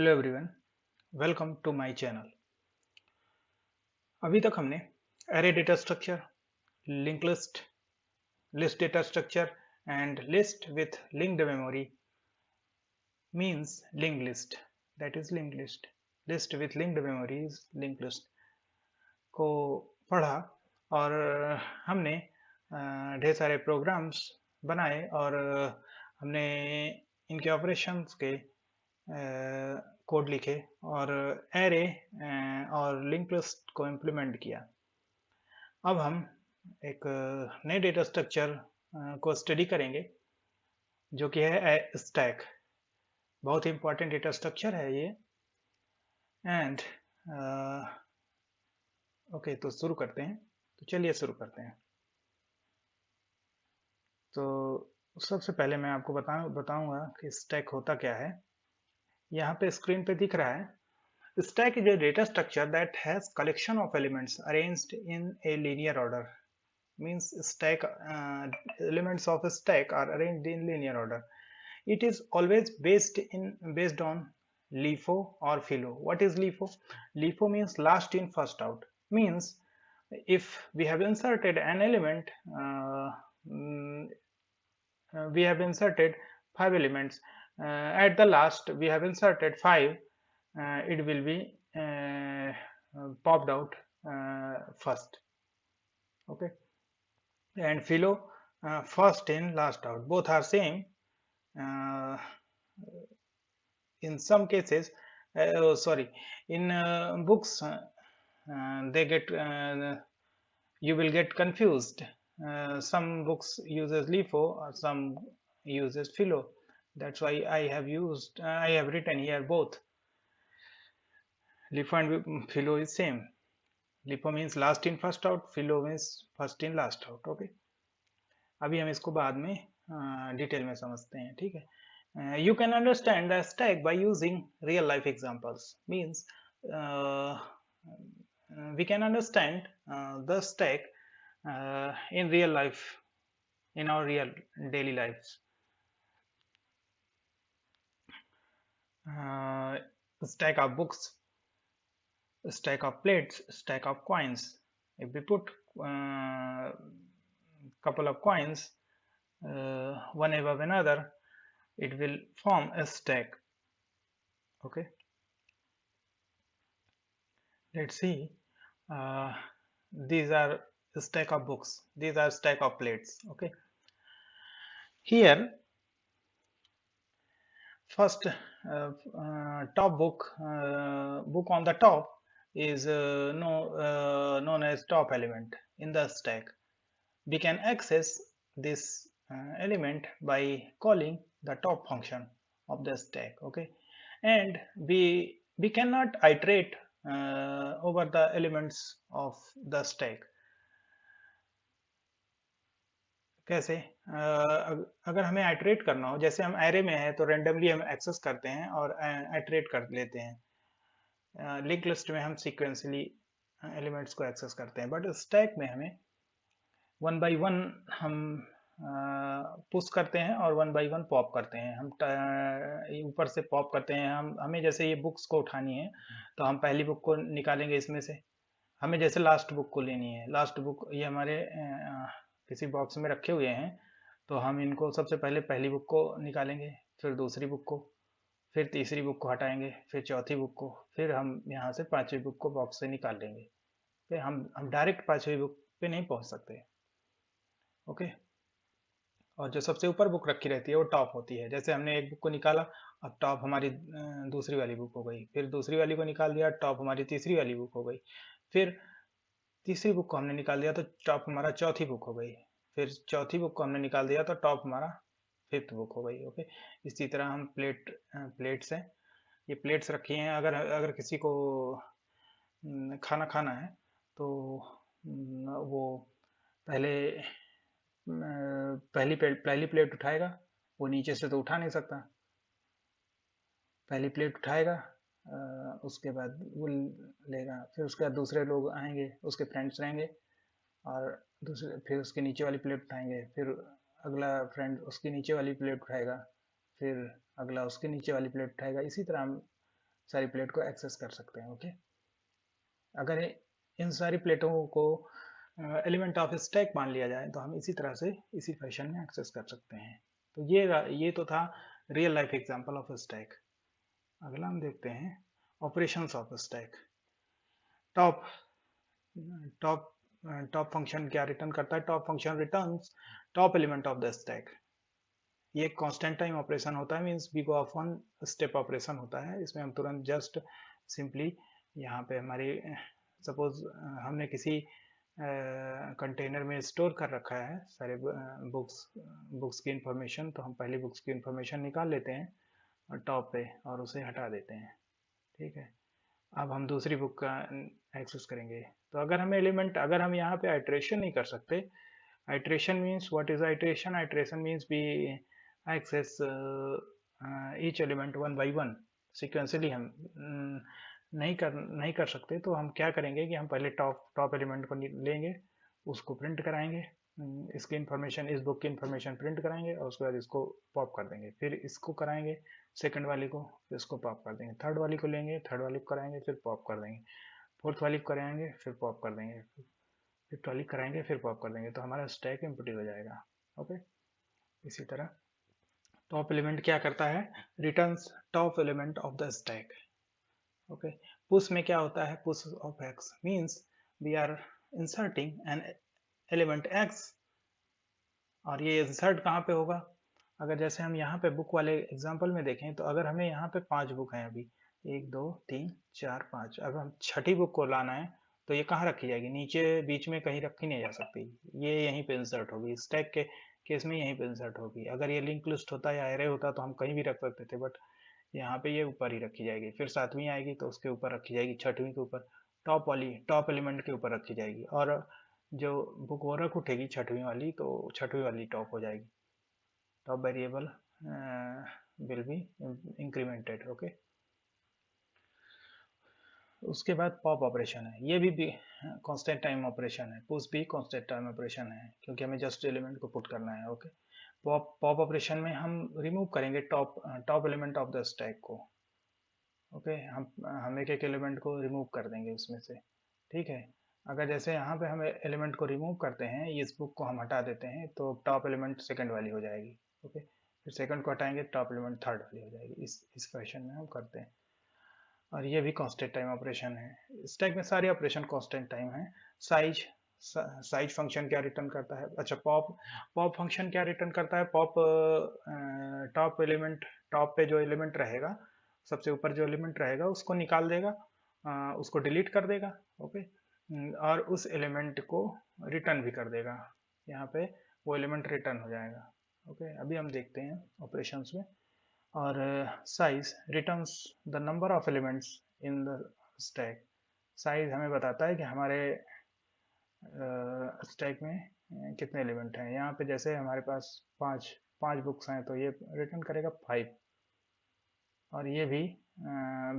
Hello everyone, welcome to my channel. अभी तक हमने array data structure, link list, list data structure and list with linked memory means link list, that is link list, list with linked memory is link list को पढ़ा और हमने ढेर सारे programmes बनाए और हमने इनके ऑपरेशंस के कोड लिखे और एरे और लिंक लिस्ट को इम्प्लीमेंट किया। अब हम एक नए डेटा स्ट्रक्चर को स्टडी करेंगे जो कि है स्टैक। बहुत ही इंपॉर्टेंट डेटा स्ट्रक्चर है ये। एंड ओके, तो शुरू करते हैं। तो चलिए शुरू करते हैं। तो सबसे पहले मैं आपको बताऊंगा कि स्टैक होता क्या है। यहाँ पे स्क्रीन पे दिख रहा है, stack is a data structure that has collection of elements arranged in a linear order. Means stack elements of a stack are arranged in linear order. It is always based on LIFO or FILO. What is LIFO? LIFO means last in first out. Means if we have inserted an element, we have inserted 5 elements. At the last we have inserted 5. It will be popped out first. Okay, and philo, first in last out, both are same. In some cases, in books they get you will get confused. Some books uses LIFO or some uses philo. That's why I have written here both. LIFO and philo is same. LIFO means last in first out, philo means first in last out. Okay, अभी हम इसको बाद में detail में समझते हैं, ठीक है। You can understand the stack by using real life examples. Means we can understand the stack in real life, in our real daily lives. Stack of books, stack of plates, stack of coins. If we put couple of coins one above another, it will form a stack. Okay, let's see. These are a stack of books, these are stack of plates. Okay, here first top book on the top is known as top element in the stack. We can access this element by calling the top function of the stack. Okay, and we cannot iterate over the elements of the stack. कैसे? अगर हमें iterate करना हो, जैसे हम array में है तो रेंडमली हम एक्सेस करते हैं और आइटरेट कर लेते हैं। लिंक लिस्ट में हम सीक्वेंसली एलिमेंट्स को एक्सेस करते हैं, बट स्टैक में हमें वन बाय वन हम पुश करते हैं और वन बाय वन पॉप करते हैं। हम ऊपर से पॉप करते हैं। हमें जैसे ये बुक्स को उठानी है तो हम पहली बुक को निकालेंगे इसमें से। हमें जैसे लास्ट बुक को लेनी है, लास्ट बुक ये हमारे किसी बॉक्स में रखे हुए हैं, तो हम इनको सबसे पहले पहली बुक को निकालेंगे, फिर दूसरी बुक को, फिर तीसरी बुक को हटाएंगे, फिर चौथी बुक को, फिर हम यहाँ से पांचवी बुक को बॉक्स से निकाल लेंगे। फिर हम डायरेक्ट पांचवी बुक पे नहीं पहुंच सकते। ओके, और जो सबसे ऊपर बुक रखी रहती है वो टॉप होती है। जैसे हमने एक बुक को निकाला, अब टॉप हमारी दूसरी वाली बुक हो गई, फिर दूसरी वाली को निकाल दिया, टॉप हमारी तीसरी वाली बुक हो गई, फिर तीसरी बुक को हमने निकाल दिया तो टॉप हमारा चौथी बुक हो गई, फिर चौथी बुक को हमने निकाल दिया तो टॉप हमारा फिफ्थ बुक हो गई। ओके, इसी तरह हम प्लेट्स हैं, ये प्लेट्स रखी हैं। अगर अगर किसी को खाना खाना है तो वो पहले पहली प्लेट उठाएगा, वो नीचे से तो उठा नहीं सकता। पहली प्लेट उठाएगा, उसके बाद वो लेगा, फिर उसके बाद दूसरे लोग आएंगे, उसके फ्रेंड्स रहेंगे, और दूसरे फिर उसके नीचे वाली प्लेट उठाएंगे, फिर अगला फ्रेंड उसकी नीचे वाली प्लेट उठाएगा, फिर अगला उसके नीचे वाली प्लेट उठाएगा। इसी तरह हम सारी प्लेट को एक्सेस कर सकते हैं। ओके, अगर इन सारी प्लेटों को एलिमेंट ऑफ स्टैक मान लिया जाए तो हम इसी तरह से इसी फैशन में एक्सेस कर सकते हैं। तो ये तो था real life example of stack. अगला हम देखते हैं operations of stack. Top top top function क्या रिटर्न करता है? Top function returns top element of the stack. ये कांस्टेंट टाइम ऑपरेशन होता है, means big O of one step operation होता है। इसमें हम तुरंत जस्ट सिंपली यहाँ पे हमारी सपोज हमने किसी कंटेनर में स्टोर कर रखा है सारे बुक्स की इंफॉर्मेशन, तो हम पहले बुक्स की इंफॉर्मेशन निकाल लेते हैं टॉप पे और उसे हटा देते हैं। ठीक है, अब हम दूसरी बुक का एक्सेस करेंगे। तो अगर हमें एलिमेंट, अगर हम यहाँ पे आइट्रेशन नहीं कर सकते, iteration means what is iteration? Iteration means we access each element one by one sequentially. हम नहीं कर सकते, तो हम क्या करेंगे कि हम पहले टॉप एलिमेंट को लेंगे, उसको प्रिंट कराएंगे, इसकी इंफॉर्मेशन, इस बुक की इंफॉर्मेशन प्रिंट कराएंगे और उसके बाद इसको पॉप कर देंगे, फिर इसको कराएंगे सेकंड वाली को, फिर इसको पॉप कर देंगे, थर्ड वाली को लेंगे, थर्ड वाली को कराएंगे, फिर पॉप कर देंगे, फोर्थ वाली को कराएंगे, फिर पॉप कर देंगे, फिर वाली कराएंगे, फिर पॉप कर देंगे, तो हमारा स्टैक एम्प्टी हो जाएगा। ओके, इसी तरह टॉप एलिमेंट क्या करता है? Returns top element of the stack. Okay, push में क्या होता है? Push of x means we are inserting an element x, और ये इंसर्ट कहाँ पे होगा? अगर जैसे हम यहाँ पे बुक वाले एग्जांपल में देखें तो अगर हमें यहाँ पे 5 बुक हैं, अभी 1 2 3 4 5, अगर हम छठी बुक को लाना है तो ये कहाँ रखी जाएगी? नीचे बीच में कहीं रखी नहीं जा सकती, ये यहीं पे इंसर्ट होगी। स्टैक के केस में यहीं पे इंसर्ट होगी। अगर ये लिंक लिस्ट होता या एरे होता तो हम कहीं भी रख सकते थे, बट यहाँ पे ये ऊपर ही रखी जाएगी। फिर सातवीं आएगी तो उसके ऊपर रखी जाएगी, छठवीं के ऊपर, टॉप एलिमेंट के ऊपर रखी जाएगी, और जो बुक और रख उठेगी छठवीं वाली तो छठवीं वाली टॉप हो जाएगी। Top variable will be incremented. Okay, उसके बाद पॉप ऑपरेशन है, ये भी कांस्टेंट टाइम ऑपरेशन है। पुश भी कांस्टेंट टाइम ऑपरेशन है क्योंकि हमें जस्ट एलिमेंट को पुट करना है। ओके, पॉप ऑपरेशन में हम रिमूव करेंगे top element of the stack को। ओके, हम एक एलिमेंट को रिमूव कर देंगे उसमें से। ठीक है, अगर जैसे यहाँ पे हम एलिमेंट को रिमूव करते हैं, इस बुक को हम हटा देते हैं, तो टॉप एलिमेंट सेकंड वाली हो जाएगी। ओके, फिर सेकंड को हटाएंगे, टॉप एलिमेंट थर्ड वाली हो जाएगी। इस फैशन में हम करते हैं, और ये भी कांस्टेंट टाइम ऑपरेशन है। स्टैक में सारे ऑपरेशन कांस्टेंट टाइम है। साइज साइज फंक्शन क्या रिटर्न करता है? अच्छा, पॉप फंक्शन क्या रिटर्न करता है? पॉप टॉप एलिमेंट, टॉप पे जो एलिमेंट रहेगा, सबसे ऊपर जो एलिमेंट रहेगा उसको निकाल देगा, उसको डिलीट कर देगा। ओके, और उस एलिमेंट को रिटर्न भी कर देगा, यहाँ पे वो एलिमेंट रिटर्न हो जाएगा। ओके, अभी हम देखते हैं ऑपरेशंस में। और size returns the number of elements in the stack. Size हमें बताता है कि हमारे स्टैक में कितने एलिमेंट हैं। यहाँ पे जैसे हमारे पास पाँच पाँच बुक्स हैं तो ये रिटर्न करेगा 5, और ये भी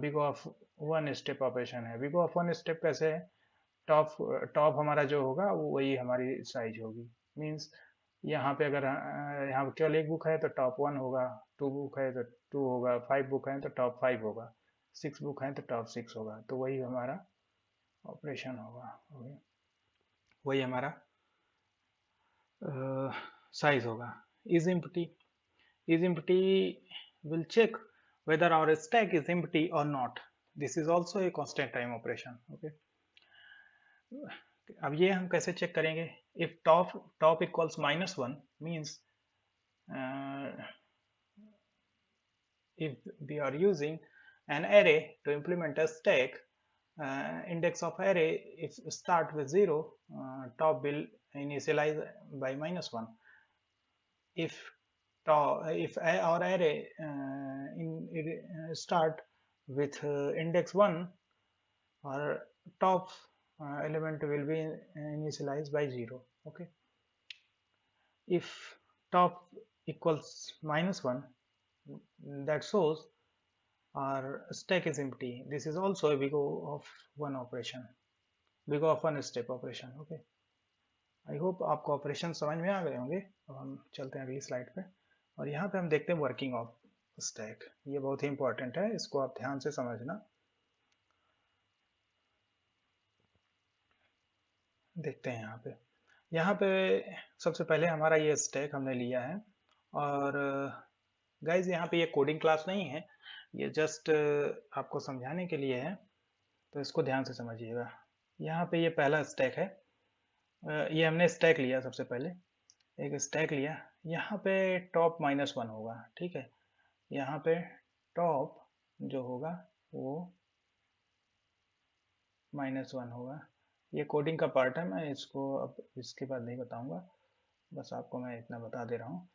big of one step operation है। बिग ऑफ वन स्टेप कैसे है? टॉप टॉप हमारा जो होगा वो वही हमारी साइज होगी। मींस यहाँ पे अगर यहाँ पे केवल एक बुक है तो टॉप 1 होगा, 2 बुक है तो 2 होगा, 5 बुक है तो टॉप 5 होगा, 6 बुक है तो टॉप 6 होगा। तो वही हमारा ऑपरेशन होगा, वही हमारा साइज होगा। Is empty, is empty will check whether our stack is empty or not. This is also a constant time operation. Okay, अब ये हम कैसे चेक करेंगे? if top equals -1 means if we are using an array to implement a stack, index of array if start with 0, top will initialize by -1. If our array start with index 1, or top element will be initialized by 0. Okay, if top equals -1, that shows our stack is empty. This is also a big O of one operation, big O of one step operation. Okay, I hope आपको operation समझ में आ गए होंगे। अब हम चलते हैं अगली स्लाइड पे, और यहाँ पे हम देखते हैं वर्किंग ऑफ स्टैक, ये बहुत ही इंपॉर्टेंट है, इसको आप ध्यान से समझना। देखते हैं यहाँ पे सबसे पहले हमारा ये स्टैक हमने लिया है। और गाइज यहाँ पे ये कोडिंग क्लास नहीं है, ये जस्ट आपको समझाने के लिए है, तो इसको ध्यान से समझिएगा। यहाँ पे ये पहला स्टैक है। ये हमने स्टैक लिया, सबसे पहले एक स्टैक लिया। यहाँ पे टॉप -1 होगा, ठीक है। यहाँ पे टॉप जो होगा वो -1 होगा। ये कोडिंग का पार्ट है, मैं इसको अब इसके बाद नहीं बताऊंगा, बस आपको मैं इतना बता दे रहा हूँ।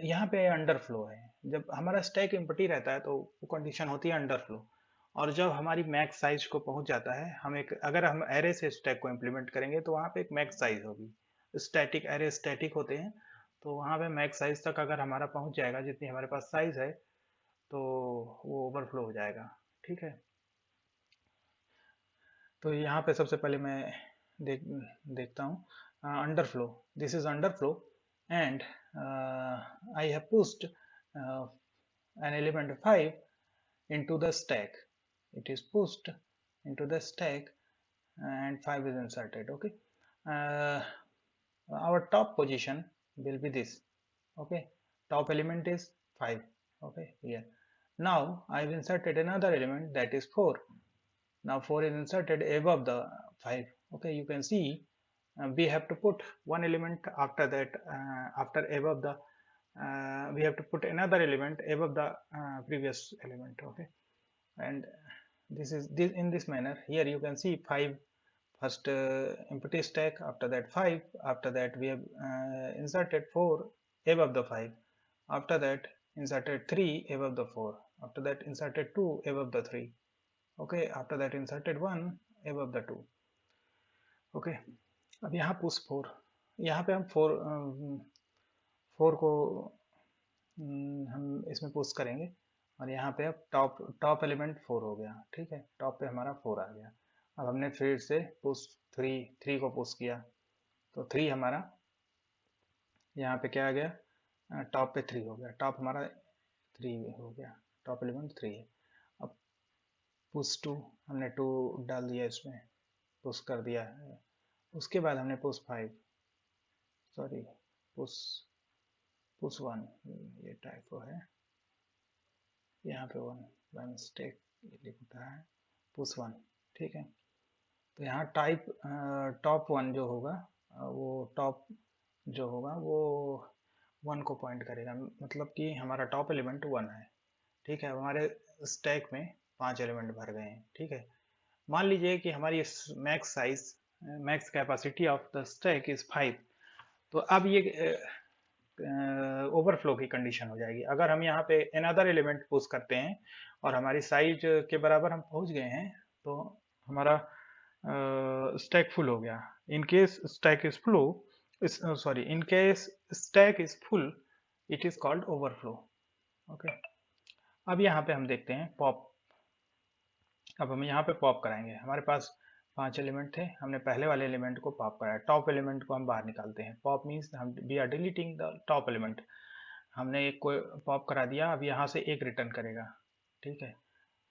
यहाँ पे अंडरफ्लो है। जब हमारा स्टैक एम्प्टी रहता है तो वो कंडीशन होती है अंडरफ्लो। और जब हमारी मैक्स साइज को पहुंच जाता है, हम एक अगर हम एरे से स्टैक को इम्प्लीमेंट करेंगे तो वहाँ पे एक मैक्स साइज होगी। स्टैटिक एरे स्टैटिक होते हैं, तो वहाँ पे मैक्स साइज तक अगर हमारा पहुंच जाएगा, जितनी हमारे पास साइज है, तो वो ओवरफ्लो हो जाएगा, ठीक है। तो यहाँ पे सबसे पहले मैं देखता हूँ underflow. This is underflow and I have pushed an element 5 into the stack. It is pushed into the stack and 5 is inserted. Okay, uh, our top position will be this. Okay, top element is 5. Okay, here now I have inserted another element, that is 4. Now 4 is inserted above the 5. Okay, you can see we have to put one element after that, after above the we have to put another element above the previous element. Okay, and this is this in this manner. Here you can see 5 first empty stack, after that 5, after that we have inserted 4 above the 5, after that inserted 3 above the 4, after that inserted 2 above the 3. Okay, after that inserted 1 above the 2. Okay, अब यहाँ push 4, यहाँ पे हम 4 को हम इसमें push करेंगे, और यहाँ पे अब टॉप एलिमेंट 4 हो गया, ठीक है। टॉप पे हमारा 4 आ गया। अब हमने फिर से पुश 3 को पुश किया, तो 3 हमारा यहाँ पे क्या आ गया, टॉप पे 3 हो गया, टॉप हमारा 3 हो गया, टॉप एलिमेंट 3 है। अब पुश 2, हमने 2 डाल दिया इसमें, पुश कर दिया है। उसके बाद हमने पुश 5, सॉरी पुश 1, ये टाइपो है, यहाँ पे 1 बाय मिस्टेक लिखता है, पुश 1, ठीक है। तो यहाँ टॉप 1 जो होगा, वो टॉप जो होगा वो 1 को पॉइंट करेगा, मतलब कि हमारा टॉप एलिमेंट 1 है, ठीक है। हमारे स्टैक में 5 एलिमेंट भर गए हैं, ठीक है। मान लीजिए कि हमारी max size, max capacity of the stack is 5, तो अब ये ओवरफ्लो की कंडीशन हो जाएगी। अगर हम यहाँ पे अनदर एलिमेंट पुश करते हैं और हमारी साइज के बराबर हम पहुंच गए हैं, तो हमारा स्टैक फुल हो गया। In case stack is flow, sorry, in case stack is full, it is called overflow. Okay, अब यहाँ पे हम देखते हैं पॉप। अब हम यहाँ पे पॉप कराएंगे। हमारे पास 5 एलिमेंट थे, हमने पहले वाले एलिमेंट को पॉप कराया, टॉप एलिमेंट को हम बाहर निकालते हैं। पॉप मीन्स हम we are deleting the top element. हमने एक को पॉप करा दिया, अब यहाँ से एक रिटर्न करेगा, ठीक है,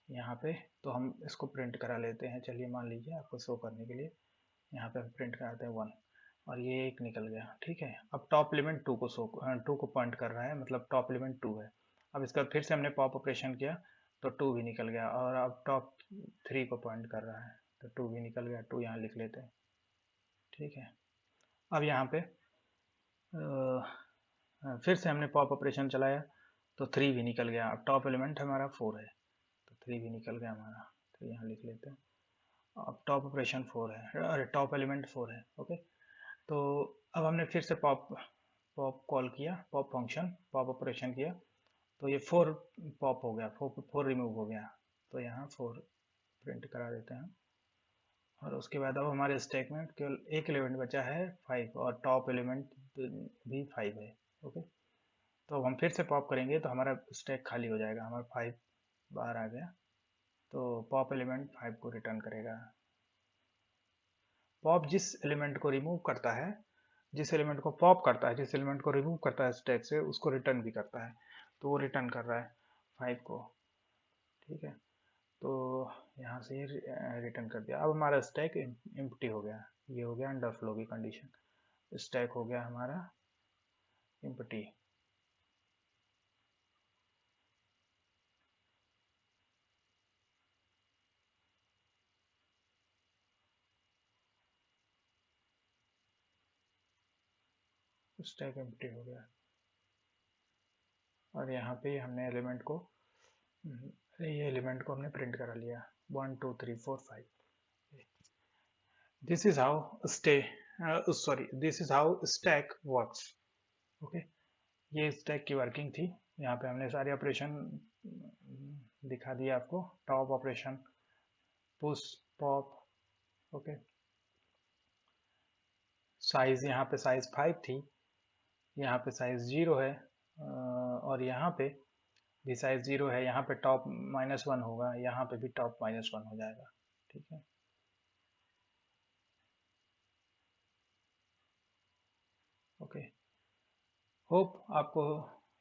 यहाँ पे। तो हम इसको प्रिंट करा लेते हैं, चलिए मान लीजिए आपको शो करने के लिए, यहाँ पे हम प्रिंट कराते हैं 1, और ये एक निकल गया, ठीक है। अब टॉप एलिमेंट 2 को पॉइंट कर रहा है, मतलब टॉप एलिमेंट 2 है। अब इसका फिर से हमने पॉप ऑपरेशन किया, तो 2 भी निकल गया, और अब टॉप 3 को पॉइंट कर रहा है, तो 2 भी निकल गया, 2 यहाँ लिख लेते हैं, ठीक है। अब यहाँ पे फिर से हमने पॉप ऑपरेशन चलाया, तो 3 भी निकल गया। अब टॉप एलिमेंट हमारा 4 है, तो 3 भी निकल गया हमारा, तो यहाँ लिख लेते हैं। अब टॉप ऑपरेशन 4 है, अरे टॉप एलिमेंट 4 है, ओके। तो अब हमने फिर से पॉप कॉल किया, पॉप फंक्शन, पॉप ऑपरेशन किया, तो ये 4 पॉप हो गया, 4 रिमूव हो गया, तो यहाँ 4 प्रिंट करा देते हैं। और उसके बाद अब हमारे स्टैक में केवल एक एलिमेंट बचा है 5, और टॉप एलिमेंट भी 5 है, ओके। तो अब हम फिर से पॉप करेंगे तो हमारा स्टैक खाली हो जाएगा, हमारा 5 बाहर आ गया, तो पॉप एलिमेंट 5 को रिटर्न करेगा। पॉप जिस एलिमेंट को रिमूव करता है, जिस एलिमेंट को पॉप करता है, जिस एलिमेंट को रिमूव करता है स्टैक से, उसको रिटर्न भी करता है, तो वो रिटर्न कर रहा है। 5 को, ठीक है। तो यहाँ से रिटर्न कर दिया। अब हमारा स्टैक एम्प्टी हो गया, ये हो गया अंडरफ्लो की कंडीशन, स्टैक हो गया हमारा एम्प्टी। स्टैक एम्प्टी हो गया और यहाँ पे हमने एलिमेंट को, ये एलिमेंट को हमने प्रिंट करा लिया 1 2 3 4 5। This is how this is how stack works. Okay, ये स्टैक की वर्किंग थी। यहाँ पे हमने सारे ऑपरेशन दिखा दिया आपको, top operation, push, pop. Okay, size यहाँ पे साइज 5 थी, यहाँ पे साइज 0 है, और यहाँ पे भी साइज 0 है। यहाँ पे टॉप -1 होगा, यहाँ पे भी टॉप -1 हो जाएगा, ठीक है। ओके, होप आपको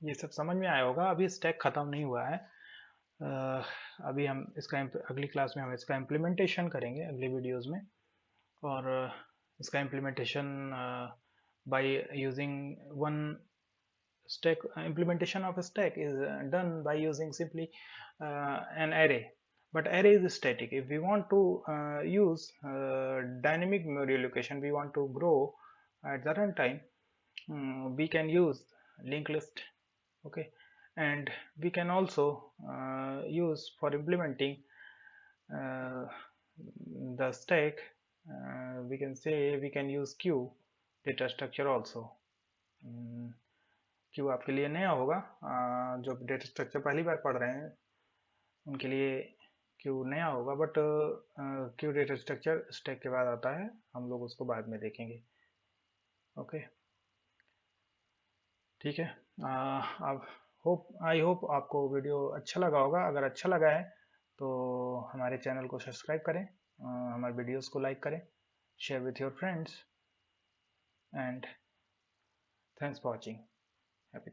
ये सब समझ में आया होगा। अभी स्टैक ख़त्म नहीं हुआ है, अभी हम इसका अगली क्लास में हम इसका इम्प्लीमेंटेशन करेंगे, अगली वीडियोस में। और इसका implementation by using one stack, implementation of a stack is done by using simply an array, but array is static. If we want to use dynamic memory allocation, we want to grow at the runtime, we can use linked list. Okay, and we can also use for implementing uh, the stack, we can say we can use queue data structure also. Q आपके लिए नया होगा, जो data structure पहली बार पढ़ रहे हैं उनके लिए क्यू नया होगा, but Q data structure stack के बाद आता है, हम लोग उसको बाद में देखेंगे। ओके, ठीक है। अब आई होप आपको वीडियो अच्छा लगा होगा। अगर अच्छा लगा है तो हमारे चैनल को सब्सक्राइब करें, हमारे वीडियोस को लाइक करें, share with your friends, and thanks for watching. Happy